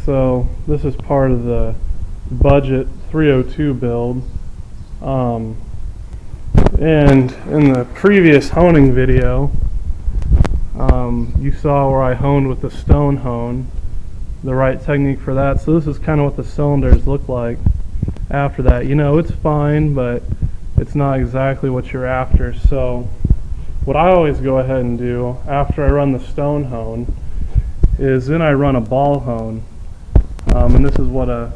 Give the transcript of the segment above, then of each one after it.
so this is part of the budget 302 build. And in the previous honing video, you saw where I honed with the stone hone, the right technique for that. So this is kind of what the cylinders look like after that. You know, it's fine, but it's not exactly what you're after. So what I always go ahead and do after I run the stone hone is then I run a ball hone. And this is what a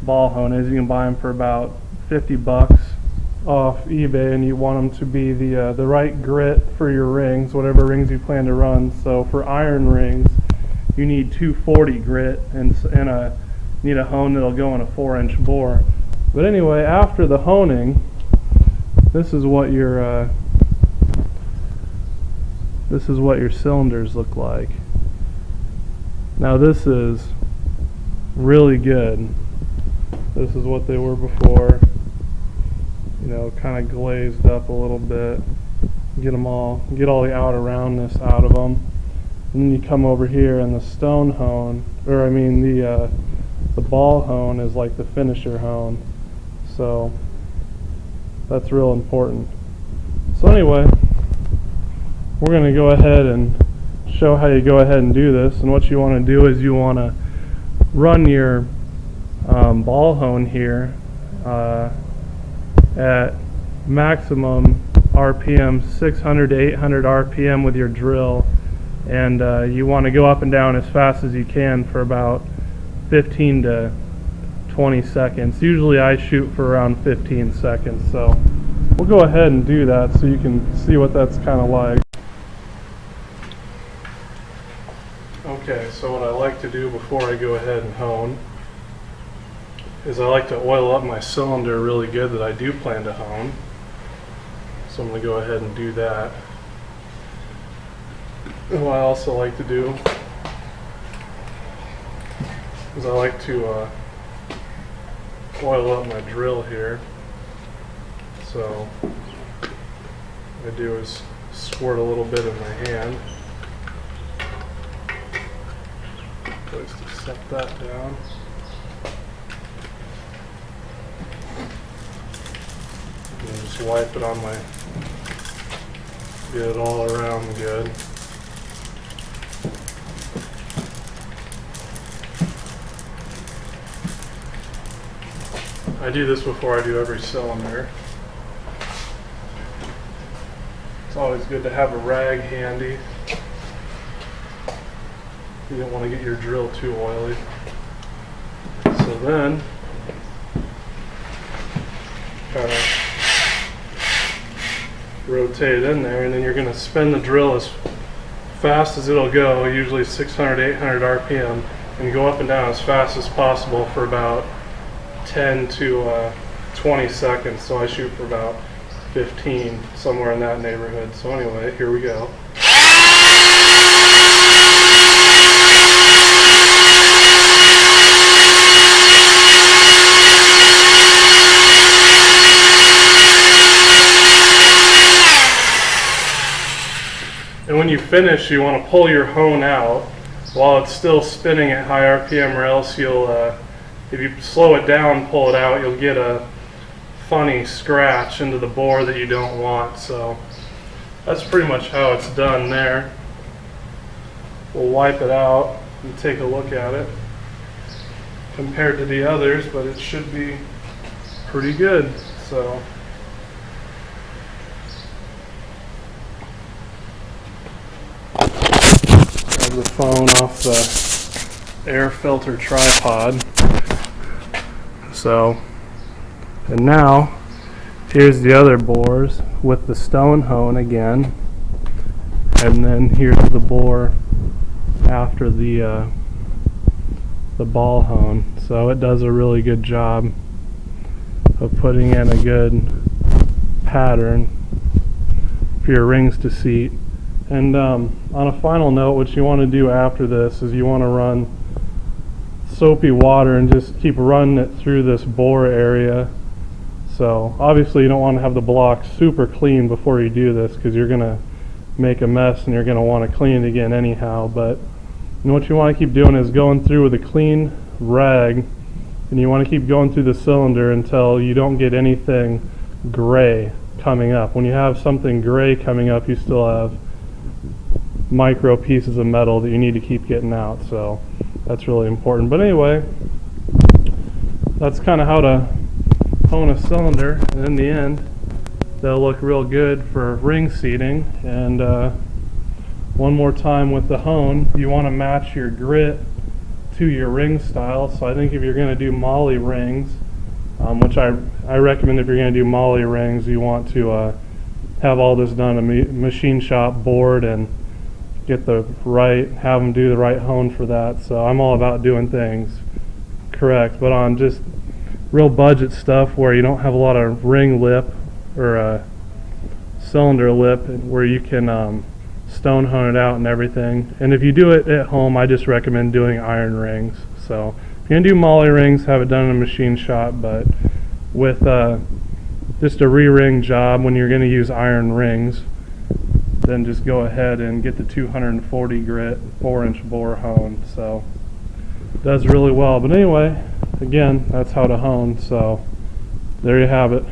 ball hone is. You can buy them for about 50 bucks off eBay, and you want them to be the right grit for your rings, whatever rings you plan to run. So for iron rings, you need 240 grit and need a hone that'll go in a 4-inch bore. But anyway, after the honing, this is what your cylinders look like. Now this is really good. This is what they were before. You know, kind of glazed up a little bit. Get all the outer roundness out of them. And then you come over here and the stone hone, or I mean the ball hone is like the finisher hone. So that's real important. So anyway, we're going to go ahead and show how you go ahead and do this. And what you want to do is you want to run your ball hone here at maximum RPM, 600 to 800 RPM with your drill, and you want to go up and down as fast as you can for about 15 to 20 seconds. Usually I shoot for around 15 seconds, so we'll go ahead and do that so you can see what that's kind of like. Okay, so what I like to do before I go ahead and hone is I like to oil up my cylinder really good that I do plan to hone. So I'm going to go ahead and do that. And what I also like to do is I like to oil up my drill here. So what I do is squirt a little bit in my hand. Place to set that down. And just wipe it on get it all around good. I do this before I do every cylinder. It's always good to have a rag handy. You don't want to get your drill too oily. So then, kind of rotate it in there, and then you're going to spin the drill as fast as it'll go, usually 600, 800 RPM, and go up and down as fast as possible for about 10 to 20 seconds. So I shoot for about 15, somewhere in that neighborhood. So anyway, here we go. And when you finish, you want to pull your hone out while it's still spinning at high RPM, or else you'll, if you slow it down, pull it out, you'll get a funny scratch into the bore that you don't want. So that's pretty much how it's done there. We'll wipe it out and take a look at it compared to the others, but it should be pretty good. So the phone off the air filter tripod. So, and now here's the other bores with the stone hone again, and then here's the bore after the ball hone. So it does a really good job of putting in a good pattern for your rings to seat. And on a final note, what you want to do after this is you want to run soapy water and just keep running it through this bore area. So obviously you don't want to have the block super clean before you do this, because you're going to make a mess and you're going to want to clean it again anyhow. But And what you want to keep doing is going through with a clean rag, and you want to keep going through the cylinder until you don't get anything gray coming up. When you have something gray coming up, you still have micro pieces of metal that you need to keep getting out, so that's really important. But anyway, that's kind of how to hone a cylinder, and in the end they'll look real good for ring seating. And one more time with the hone, you want to match your grit to your ring style. So I think if you're going to do Molle rings, which I recommend, if you're going to do Molle rings, you want to have all this done in a machine shop board and have them do the right hone for that. So I'm all about doing things correct, but on just real budget stuff where you don't have a lot of ring lip or a cylinder lip where you can stone hone it out and everything. And if you do it at home, I just recommend doing iron rings. So if you're going to do Molle rings, have it done in a machine shop, but with just a re-ring job, when you're going to use iron rings, then just go ahead and get the 240 grit 4-inch bore hone. So it does really well. But anyway, again, that's how to hone. So there you have it.